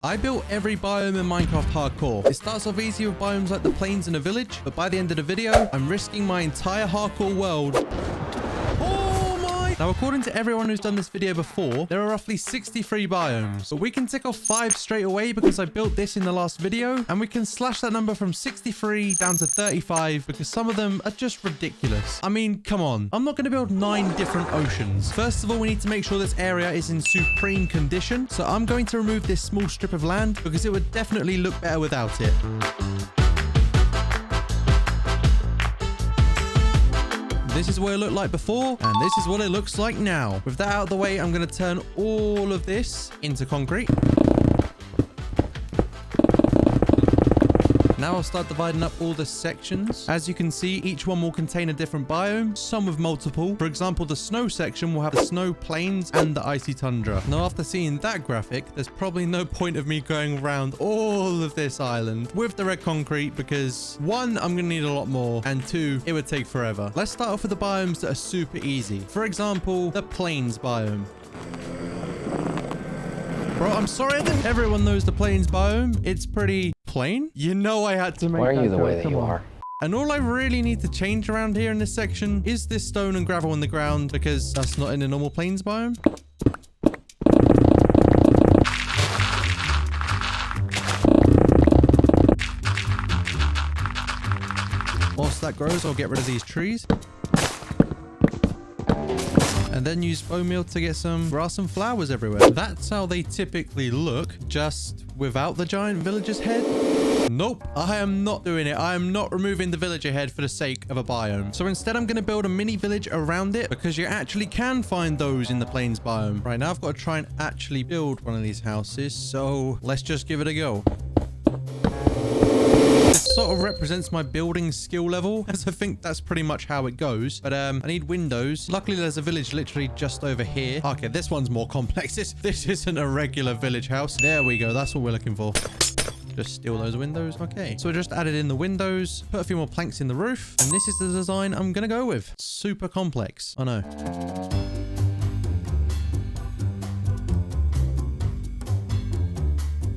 I built every biome in Minecraft hardcore. It starts off easy with biomes like the plains and a village, but by the end of the video, I'm risking my entire hardcore world. Oh my! Now, according to everyone who's done this video before, there are roughly 63 biomes, but we can tick off 5 straight away because I built this in the last video, and we can slash that number from 63 down to 35 because some of them are just ridiculous. I mean, come on. I'm not going to build 9 different oceans. First of all, we need to make sure this area is in supreme condition, so I'm going to remove this small strip of land because it would definitely look better without it. This is what it looked like before, and this is what it looks like now. With that out of the way, I'm going to turn all of this into concrete. Now I'll start dividing up all the sections. As you can see, each one will contain a different biome, some with multiple. For example, the snow section will have the snow plains and the icy tundra. Now, after seeing that graphic, there's probably no point of me going around all of this island with the red concrete because 1, I'm going to need a lot more, and 2, it would take forever. Let's start off with the biomes that are super easy. For example, the plains biome. Bro, I'm sorry that everyone knows the plains biome. It's pretty plain. You know I had to make Why are that you the joke. way that Come you on. are? And all I really need to change around here in this section is this stone and gravel on the ground because that's not in a normal plains biome. Whilst that grows, I'll get rid of these trees. And then use bone meal to get some grass and flowers everywhere. That's how they typically look, just without the giant villager's head. Nope, I am not doing it. I am not removing the villager head for the sake of a biome. So instead, I'm going to build a mini village around it because you actually can find those in the plains biome. Right now, I've got to try and actually build one of these houses. So let's just give it a go. This sort of represents my building skill level, as I think that's pretty much how it goes. But I need windows. Luckily, there's a village literally just over here. Okay, this one's more complex. This isn't a regular village house. There we go. That's what we're looking for. Just steal those windows. Okay, so I just added in the windows, put a few more planks in the roof, and this is the design I'm gonna go with. Super complex. I know.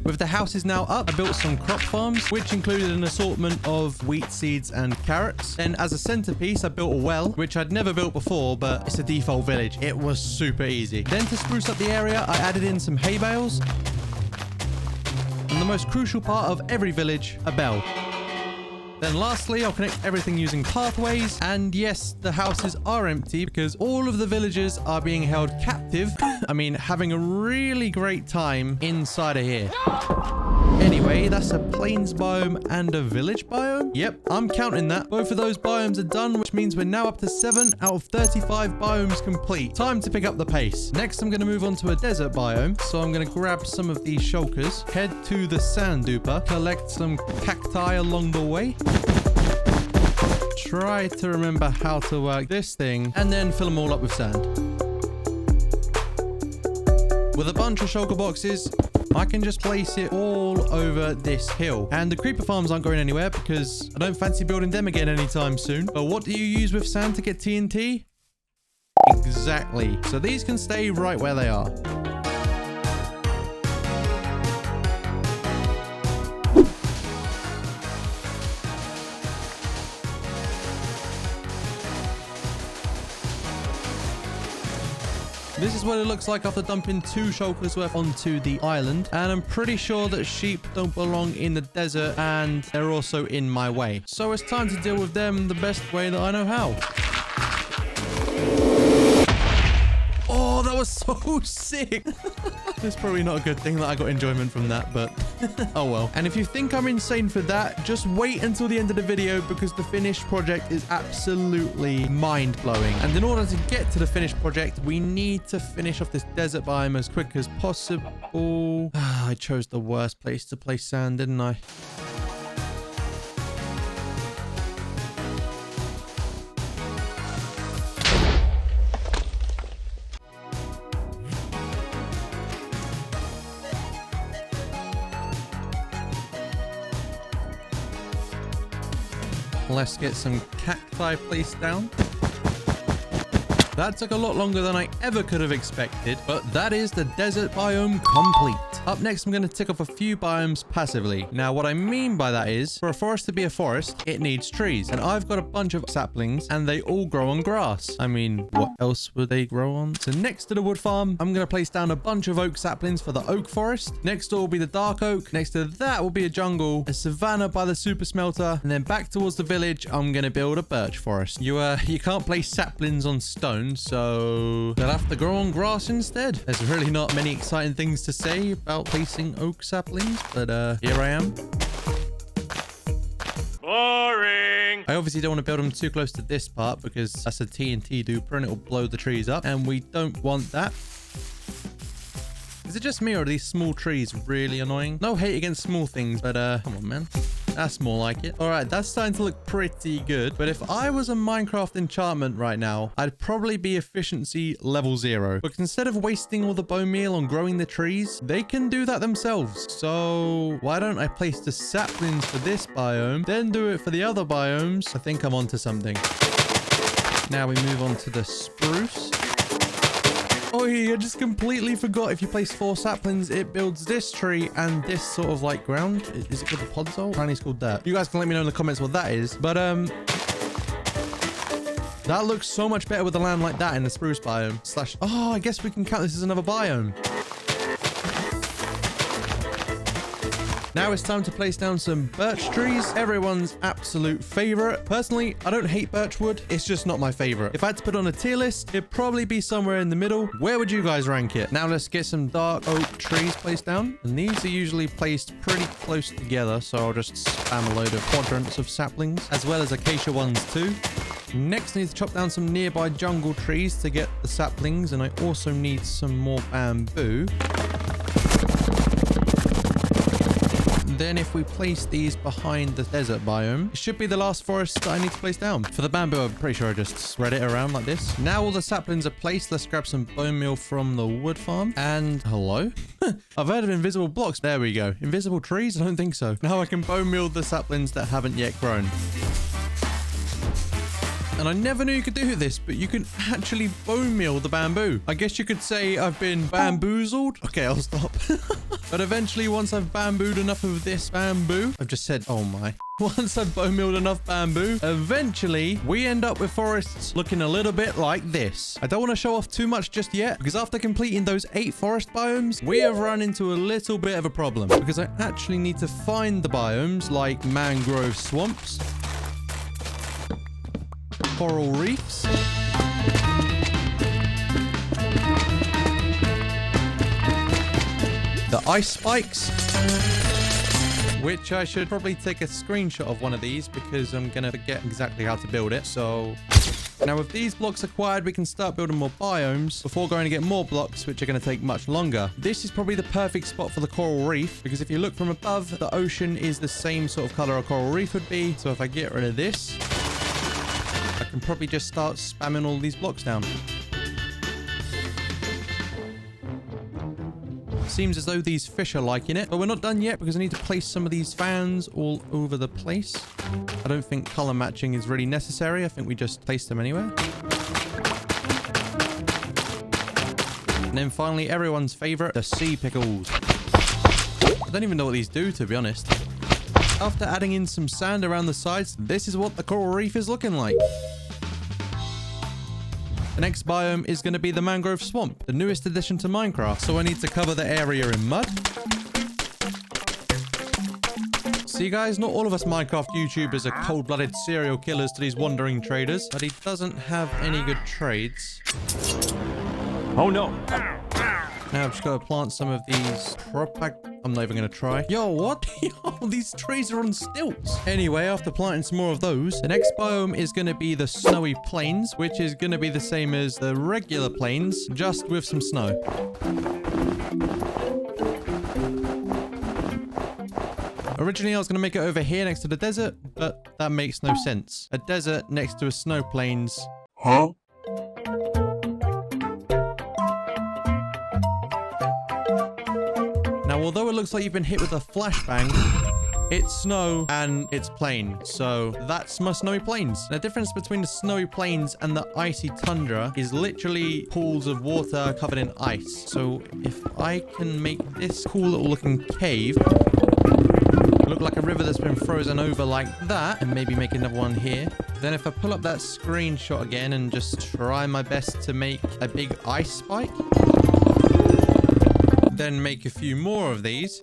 With the houses now up, I built some crop farms, which included an assortment of wheat seeds and carrots. Then as a centerpiece, I built a well, which I'd never built before, but it's a default village. It was super easy. Then to spruce up the area, I added in some hay bales. And the most crucial part of every village, a bell. Then lastly, I'll connect everything using pathways. And yes, the houses are empty because all of the villagers are being held captive. I mean, having a really great time inside of here. Anyway, that's a plains biome and a village biome. Yep, I'm counting that. Both of those biomes are done, which means we're now up to 7 out of 35 biomes complete. Time to pick up the pace. Next, I'm going to move on to a desert biome. So I'm going to grab some of these shulkers, head to the sand duper, collect some cacti along the way. Try to remember how to work this thing, and then fill them all up with sand. With a bunch of shulker boxes, I can just place it all over this hill. And the creeper farms aren't going anywhere because I don't fancy building them again anytime soon. But what do you use with sand to get TNT? Exactly. So these can stay right where they are. This is what it looks like after dumping 2 shulkers worth onto the island. And I'm pretty sure that sheep don't belong in the desert and they're also in my way. So it's time to deal with them the best way that I know how. Oh, that was so sick. It's probably not a good thing that I got enjoyment from that, but oh well. And if you think I'm insane for that, just wait until the end of the video because the finished project is absolutely mind-blowing. And in order to get to the finished project, we need to finish off this desert biome as quick as possible. I chose the worst place to place sand, didn't I? Let's get some cacti placed down. That took a lot longer than I ever could have expected, but that is the desert biome complete. Up next, I'm going to tick off a few biomes passively. Now, what I mean by that is, for a forest to be a forest, it needs trees. And I've got a bunch of saplings, and they all grow on grass. I mean, what else would they grow on? So next to the wood farm, I'm going to place down a bunch of oak saplings for the oak forest. Next door will be the dark oak. Next to that will be a jungle, a savanna by the super smelter, and then back towards the village, I'm going to build a birch forest. You can't place saplings on stone, so they'll have to grow on grass instead. There's really not many exciting things to say about placing oak saplings, but here I am. Boring. I obviously don't want to build them too close to this part because that's a TNT duper and it'll blow the trees up, and we don't want that. Is it just me or are these small trees really annoying? No hate against small things, but come on, man. That's more like it. All right, that's starting to look pretty good. But if I was a Minecraft enchantment right now, I'd probably be efficiency level 0. Because instead of wasting all the bone meal on growing the trees, they can do that themselves. So why don't I place the saplings for this biome, then do it for the other biomes? I think I'm onto something. Now we move on to the spruce. Oh, I just completely forgot. If you place 4 saplings, it builds this tree and this sort of like ground. Is it called the podzol? Apparently it's called that. You guys can let me know in the comments what that is. But that looks so much better with the land like that in the spruce biome. Oh, I guess we can count this as another biome. Now it's time to place down some birch trees, everyone's absolute favorite. Personally, I don't hate birch wood, it's just not my favorite. If I had to put on a tier list, it'd probably be somewhere in the middle. Where would you guys rank it? Now let's get some dark oak trees placed down. And these are usually placed pretty close together, so I'll just spam a load of quadrants of saplings, as well as acacia ones too. Next, I need to chop down some nearby jungle trees to get the saplings, and I also need some more bamboo. Then if we place these behind the desert biome, it should be the last forest that I need to place down. For the bamboo, I'm pretty sure I just spread it around like this. Now all the saplings are placed. Let's grab some bone meal from the wood farm. And hello? I've heard of invisible blocks. There we go. Invisible trees? I don't think so. Now I can bone meal the saplings that haven't yet grown. And I never knew you could do this, but you can actually bone meal the bamboo. I guess you could say I've been bamboozled. Okay, I'll stop. But eventually, once I've bambooed enough of this bamboo, I've just said, oh my. Once I've bone mealed enough bamboo, eventually we end up with forests looking a little bit like this. I don't want to show off too much just yet, because after completing those 8 forest biomes, we have run into a little bit of a problem. Because I actually need to find the biomes like mangrove swamps, coral reefs, the ice spikes, which I should probably take a screenshot of one of these because I'm going to forget exactly how to build it. So now with these blocks acquired, we can start building more biomes before going to get more blocks, which are going to take much longer. This is probably the perfect spot for the coral reef because if you look from above, the ocean is the same sort of color a coral reef would be. So if I get rid of this, I can probably just start spamming all these blocks down. Seems as though these fish are liking it, but we're not done yet because I need to place some of these fans all over the place. I don't think color matching is really necessary. I think we just place them anywhere. And then finally, everyone's favorite, the sea pickles. I don't even know what these do, to be honest. After adding in some sand around the sides, this is what the coral reef is looking like. The next biome is going to be the mangrove swamp, the newest addition to Minecraft. So I need to cover the area in mud. See guys, not all of us Minecraft YouTubers are cold-blooded serial killers to these wandering traders, but he doesn't have any good trades. Oh no. Now I've just got to plant some of these I'm not even going to try. Yo, what? Yo, these trees are on stilts. Anyway, after planting some more of those, the next biome is going to be the snowy plains, which is going to be the same as the regular plains, just with some snow. Originally, I was going to make it over here next to the desert, but that makes no sense. A desert next to a snow plains. Huh? Now, although it looks like you've been hit with a flashbang, It's snow and it's plain. So that's my snowy plains. The difference between the snowy plains and the icy tundra is literally pools of water covered in ice. So if I can make this cool little looking cave look like a river that's been frozen over like that, and maybe make another one here. Then if I pull up that screenshot again and just try my best to make a big ice spike, then make a few more of these,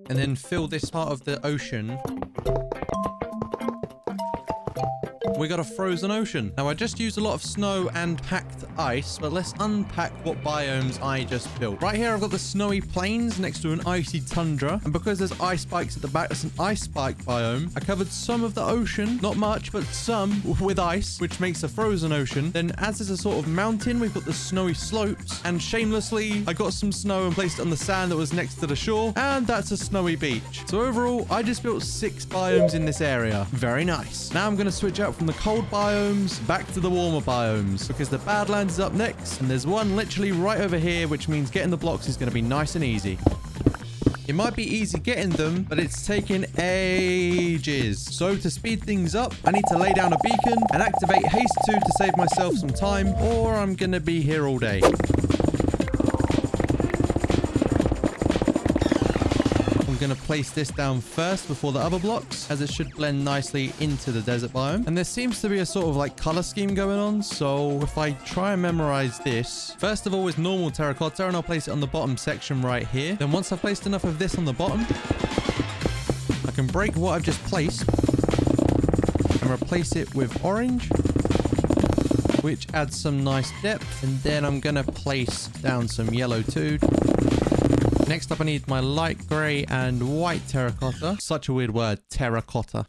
and then fill this part of the ocean, we got a frozen ocean. Now, I just used a lot of snow and packed ice, but let's unpack what biomes I just built. Right here, I've got the snowy plains next to an icy tundra. And because there's ice spikes at the back, it's an ice spike biome. I covered some of the ocean, not much, but some with ice, which makes a frozen ocean. Then as there's a sort of mountain, we've got the snowy slopes. And shamelessly, I got some snow and placed it on the sand that was next to the shore. And that's a snowy beach. So overall, I just built 6 biomes in this area. Very nice. Now I'm going to switch out from the cold biomes back to the warmer biomes, because the Badlands is up next, and there's one literally right over here, which means getting the blocks is going to be nice and easy. It might be easy getting them, but it's taking ages. So to speed things up, I need to lay down a beacon and activate haste 2 to save myself some time, or I'm going to be here all day. I'm going to place this down first before the other blocks, as it should blend nicely into the desert biome. And there seems to be a sort of like color scheme going on. So if I try and memorize this, first of all is normal terracotta, and I'll place it on the bottom section right here. Then once I've placed enough of this on the bottom, I can break what I've just placed and replace it with orange, which adds some nice depth. And then I'm going to place down some yellow too. Next up, I need my light grey and white terracotta. Such a weird word, terracotta.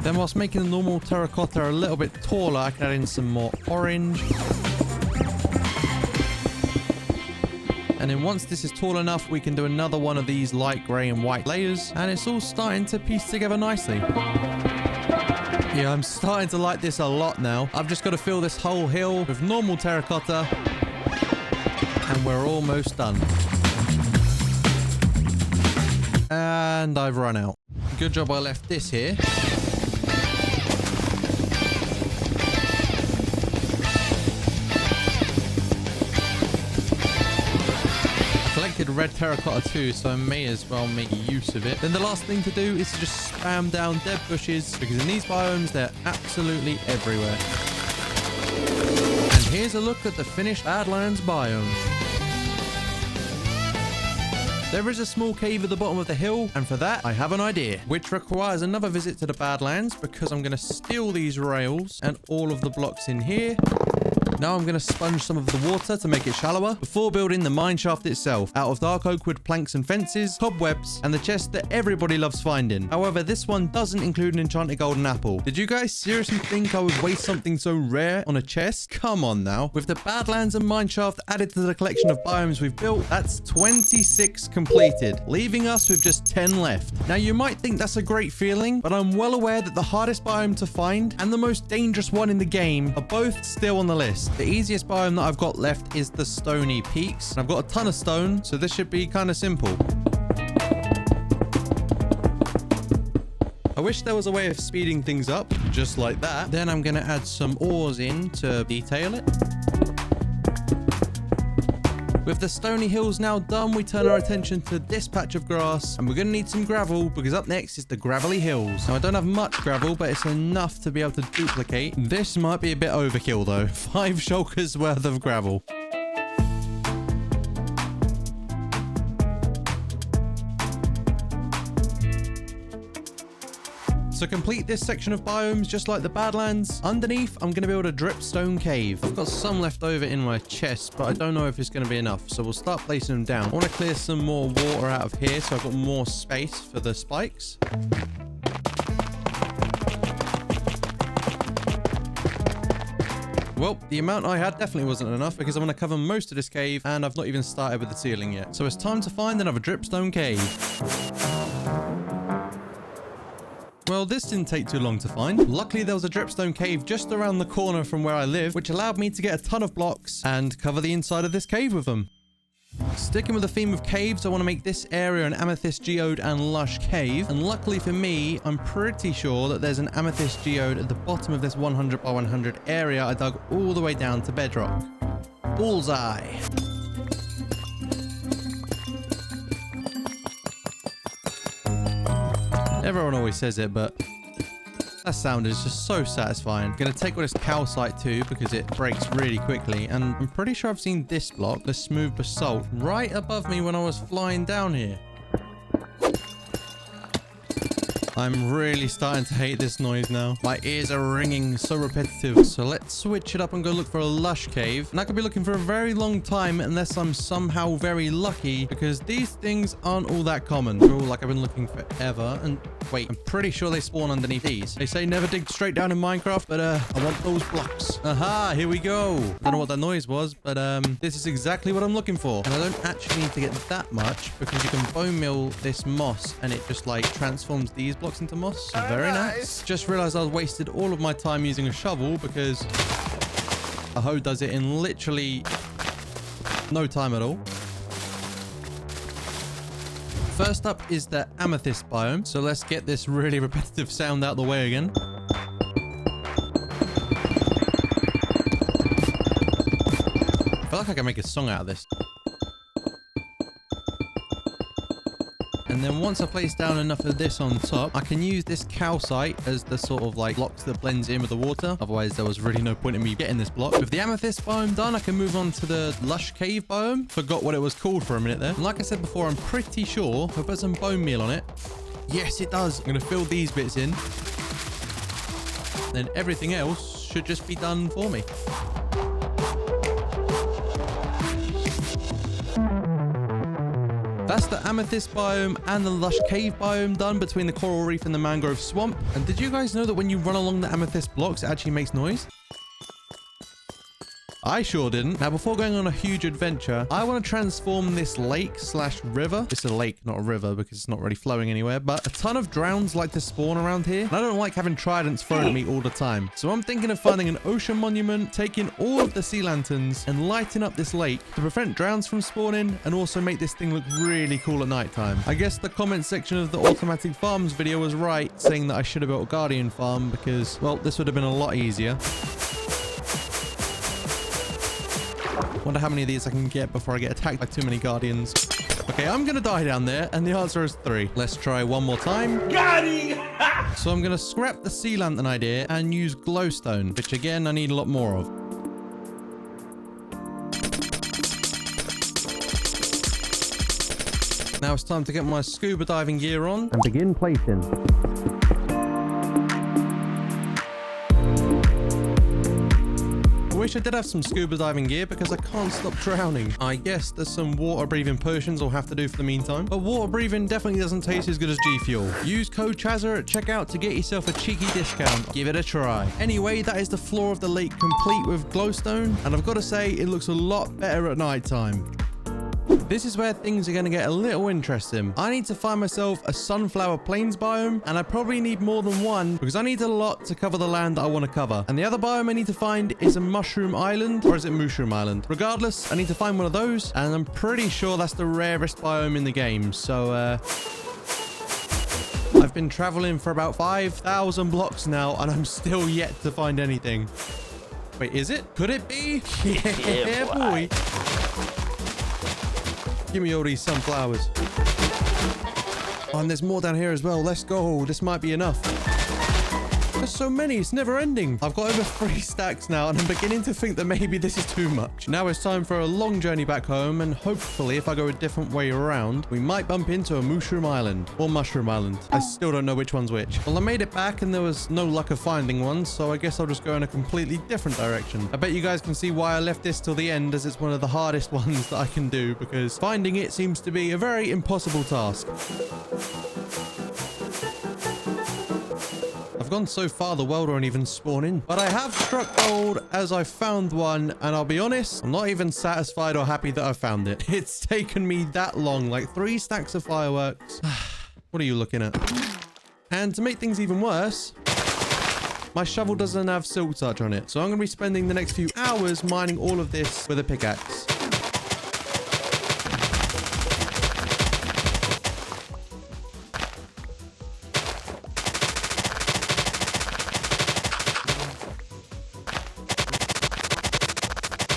Then whilst making the normal terracotta a little bit taller, I can add in some more orange. And then once this is tall enough, we can do another one of these light grey and white layers. And it's all starting to piece together nicely. Yeah, I'm starting to like this a lot now. I've just got to fill this whole hill with normal terracotta. And we're almost done. And I've run out. Good job I left this here. Red terracotta too, so I may as well make use of it. Then the last thing to do is to just spam down dead bushes, because in these biomes they're absolutely everywhere. And here's a look at the finished Badlands biome. There is a small cave at the bottom of the hill, and for that I have an idea, which requires another visit to the Badlands, because I'm going to steal these rails and all of the blocks in here. Now I'm going to sponge some of the water to make it shallower before building the mineshaft itself out of dark oak wood planks and fences, cobwebs, and the chest that everybody loves finding. However, this one doesn't include an enchanted golden apple. Did you guys seriously think I would waste something so rare on a chest? Come on now. With the Badlands and mineshaft added to the collection of biomes we've built, that's 26 completed, leaving us with just 10 left. Now you might think that's a great feeling, but I'm well aware that the hardest biome to find and the most dangerous one in the game are both still on the list. The easiest biome that I've got left is the Stony peaks. I've got a ton of stone, so this should be kind of simple. I wish there was a way of speeding things up, just like that. Then I'm going to add some ores in to detail it. With the Stony hills now done, we turn our attention to this patch of grass, and we're going to need some gravel, because up next is the gravelly hills. Now I don't have much gravel, but it's enough to be able to duplicate. This might be a bit overkill though. 5 shulkers worth of gravel. To complete this section of biomes, just like the Badlands, underneath, I'm going to build a dripstone cave. I've got some left over in my chest, but I don't know if it's going to be enough, so we'll start placing them down. I want to clear some more water out of here, so I've got more space for the spikes. Well, the amount I had definitely wasn't enough, because I'm going to cover most of this cave, and I've not even started with the ceiling yet. So it's time to find another dripstone cave. Well, this didn't take too long to find. Luckily, there was a dripstone cave just around the corner from where I live, which allowed me to get a ton of blocks and cover the inside of this cave with them. Sticking with the theme of caves, I want to make this area an amethyst geode and lush cave. And luckily for me, I'm pretty sure that there's an amethyst geode at the bottom of this 100 by 100 area I dug all the way down to bedrock. Bullseye. Everyone always says it, but that sound is just so satisfying. I'm going to take all this calcite too because it breaks really quickly. And I'm pretty sure I've seen this block, the smooth basalt, right above me when I was flying down here. I'm really starting to hate this noise now. My ears are ringing, so repetitive. So let's switch it up and go look for a lush cave. And I could be looking for a very long time unless I'm somehow very lucky, because these things aren't all that common. They're all like I've been looking forever. And wait, I'm pretty sure they spawn underneath these. They say never dig straight down in Minecraft, but I want those blocks. Aha, here we go. Don't know what that noise was, but this is exactly what I'm looking for. And I don't actually need to get that much because you can bone meal this moss and it just like transforms these blocks into moss. So very nice. Just realized I wasted all of my time using a shovel because a hoe does it in literally no time at all. First up is the amethyst biome. So let's get this really repetitive sound out the way again. I feel like I can make a song out of this. And then once I place down enough of this on top, I can use this calcite as the sort of like blocks that blends in with the water. Otherwise, there was really no point in me getting this block. With the amethyst biome done, I can move on to the lush cave biome. Forgot what it was called for a minute there. And like I said before, I'm pretty sure if I put some bone meal on it. Yes, it does. I'm going to fill these bits in. Then everything else should just be done for me. That's the amethyst biome and the lush cave biome done between the coral reef and the mangrove swamp. And did you guys know that when you run along the amethyst blocks, it actually makes noise? I sure didn't. Now, before going on a huge adventure, I want to transform this lake slash river. It's a lake, not a river, because it's not really flowing anywhere. But a ton of drowns like to spawn around here. And I don't like having tridents thrown at me all the time. So I'm thinking of finding an ocean monument, taking all of the sea lanterns and lighting up this lake to prevent drowns from spawning and also make this thing look really cool at nighttime. I guess the comment section of the automatic farms video was right, saying that I should have built a guardian farm because, well, this would have been a lot easier. Wonder how many of these I can get before I get attacked by too many guardians. Okay, I'm gonna die down there, and the answer is 3. Let's try one more time. Got it! So I'm gonna scrap the sea lantern idea and use glowstone, which again I need a lot more of. Now it's time to get my scuba diving gear on and begin placing. I wish I did have some scuba diving gear because I can't stop drowning. I guess there's some water breathing potions I'll have to do for the meantime. But water breathing definitely doesn't taste as good as G Fuel. Use code Chaza at checkout to get yourself a cheeky discount. Give it a try. Anyway, that is the floor of the lake complete with glowstone. And I've got to say, it looks a lot better at night time. This is where things are going to get a little interesting. I need to find myself a sunflower plains biome, and I probably need more than one because I need a lot to cover the land that I want to cover. And the other biome I need to find is a mushroom island, or is it mushroom island? Regardless, I need to find one of those, and I'm pretty sure that's the rarest biome in the game. So, I've been traveling for about 5,000 blocks now, and I'm still yet to find anything. Wait, is it? Could it be? Yeah, boy. Give me all these sunflowers. Oh, and there's more down here as well. Let's go. This might be enough. There's so many. It's never ending. I've got over 3 stacks now, and I'm beginning to think that maybe this is too much. Now it's time for a long journey back home, and hopefully if I go a different way around, we might bump into a mushroom island or mushroom island. I still don't know which one's which. Well, I made it back and there was no luck of finding one, so I guess I'll just go in a completely different direction. I bet you guys can see why I left this till the end, as it's one of the hardest ones that I can do, because finding it seems to be a very impossible task. I've gone so far the world won't even spawn in. But I have struck gold as I found one, and I'll be honest, I'm not even satisfied or happy that I found it. It's taken me that long, like 3 stacks of fireworks. What are you looking at? And to make things even worse, my shovel doesn't have silk touch on it. So I'm going to be spending the next few hours mining all of this with a pickaxe.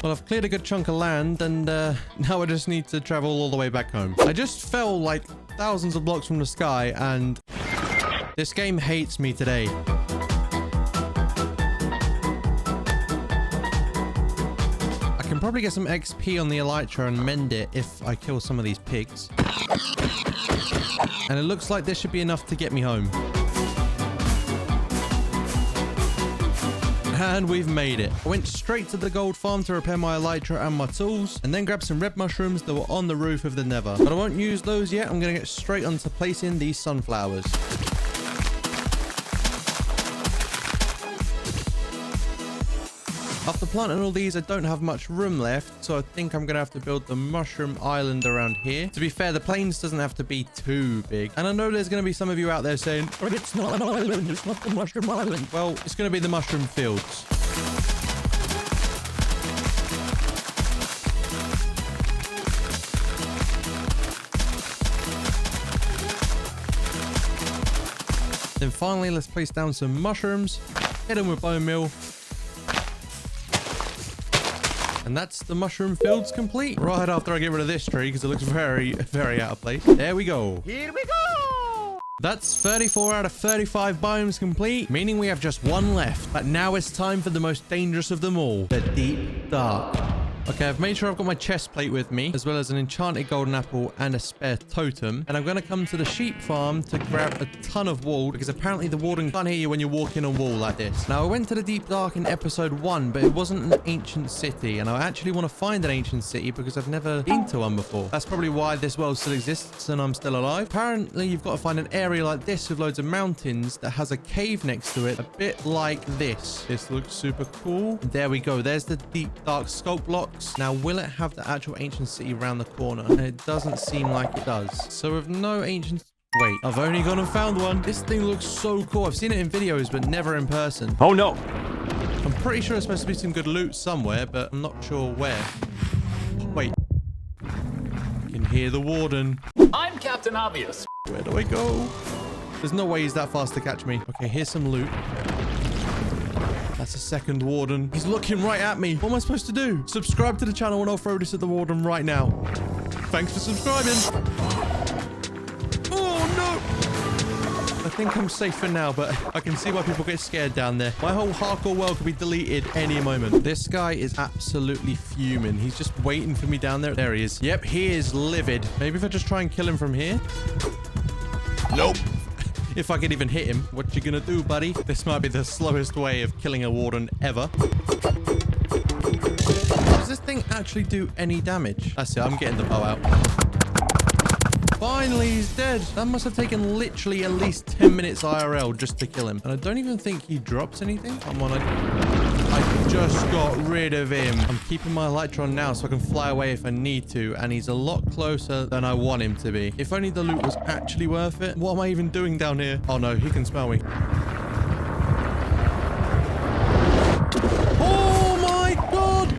Well, I've cleared a good chunk of land, and now I just need to travel all the way back home. I just fell like thousands of blocks from the sky, and this game hates me today. I can probably get some XP on the elytra and mend it if I kill some of these pigs. And it looks like this should be enough to get me home. And we've made it. I went straight to the gold farm to repair my elytra and my tools, and then grabbed some red mushrooms that were on the roof of the nether. But I won't use those yet. I'm going to get straight onto placing these sunflowers. After planting all these, I don't have much room left, so I think I'm going to have to build the mushroom island around here. To be fair, the plains doesn't have to be too big. And I know there's going to be some of you out there saying, "But it's not an island, it's not the mushroom island." Well, it's going to be the mushroom fields. Then finally, let's place down some mushrooms, hit them with bone meal. And that's the mushroom fields complete. Right after I get rid of this tree, because it looks very, very out of place. There we go. Here we go. That's 34 out of 35 biomes complete, meaning we have just one left. But now it's time for the most dangerous of them all, the deep dark. Okay, I've made sure I've got my chest plate with me, as well as an enchanted golden apple and a spare totem. And I'm going to come to the sheep farm to grab a ton of wool, because apparently the warden can't hear you when you're walking on wool like this. Now, I went to the deep dark in episode 1, but it wasn't an ancient city. And I actually want to find an ancient city because I've never been to one before. That's probably why this world still exists and I'm still alive. Apparently, you've got to find an area like this with loads of mountains that has a cave next to it, a bit like this. This looks super cool. There we go. There's the deep dark sculpt block. Now, will it have the actual ancient city around the corner? And it doesn't seem like it does. So with no ancient... Wait, I've only gone and found one. This thing looks so cool. I've seen it in videos, but never in person. Oh, no. I'm pretty sure there's supposed to be some good loot somewhere, but I'm not sure where. Wait. I can hear the warden. I'm Captain Obvious. Where do I go? There's no way he's that fast to catch me. Okay, here's some loot. That's a second warden. He's looking right at me. What am I supposed to do? Subscribe to the channel and I'll throw this at the warden right now. Thanks for subscribing. Oh, no. I think I'm safe for now, but I can see why people get scared down there. My whole hardcore world could be deleted any moment. This guy is absolutely fuming. He's just waiting for me down there. There he is. Yep, he is livid. Maybe if I just try and kill him from here. Nope. If I could even hit him. What you gonna do, buddy? This might be the slowest way of killing a warden ever. Does this thing actually do any damage? That's it. I'm getting the bow out. Finally, he's dead. That must have taken literally at least 10 minutes IRL just to kill him. And I don't even think he drops anything. Come on. I just got rid of him. I'm keeping my elytra now so I can fly away if I need to. And he's a lot closer than I want him to be. If only the loot was actually worth it. What am I even doing down here? Oh no, he can smell me.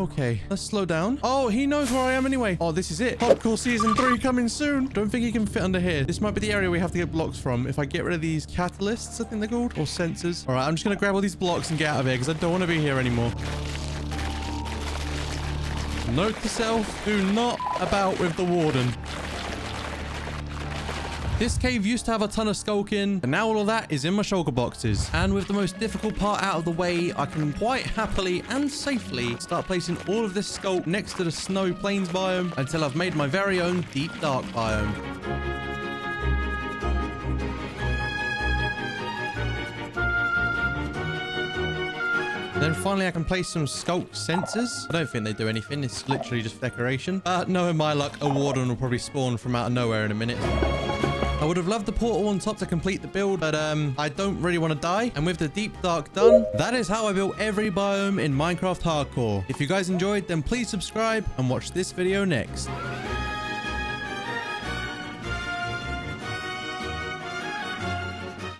Okay, let's slow down. Oh, he knows where I am anyway. Oh, this is it. Hardcore Season 3 coming soon. Don't think he can fit under here. This might be the area we have to get blocks from. If I get rid of these catalysts, I think they're called, or sensors. All right, I'm just going to grab all these blocks and get out of here because I don't want to be here anymore. Note to self, do not about with the warden. This cave used to have a ton of skulking, and now all of that is in my shulker boxes. And with the most difficult part out of the way, I can quite happily and safely start placing all of this sculk next to the snow plains biome until I've made my very own deep dark biome. Then finally I can place some sculk sensors. I don't think they do anything. It's literally just decoration. Knowing my luck, a warden will probably spawn from out of nowhere in a minute. I would have loved the portal on top to complete the build, but I don't really want to die. And with the deep dark done, that is how I built every biome in Minecraft Hardcore. If you guys enjoyed, then please subscribe and watch this video next.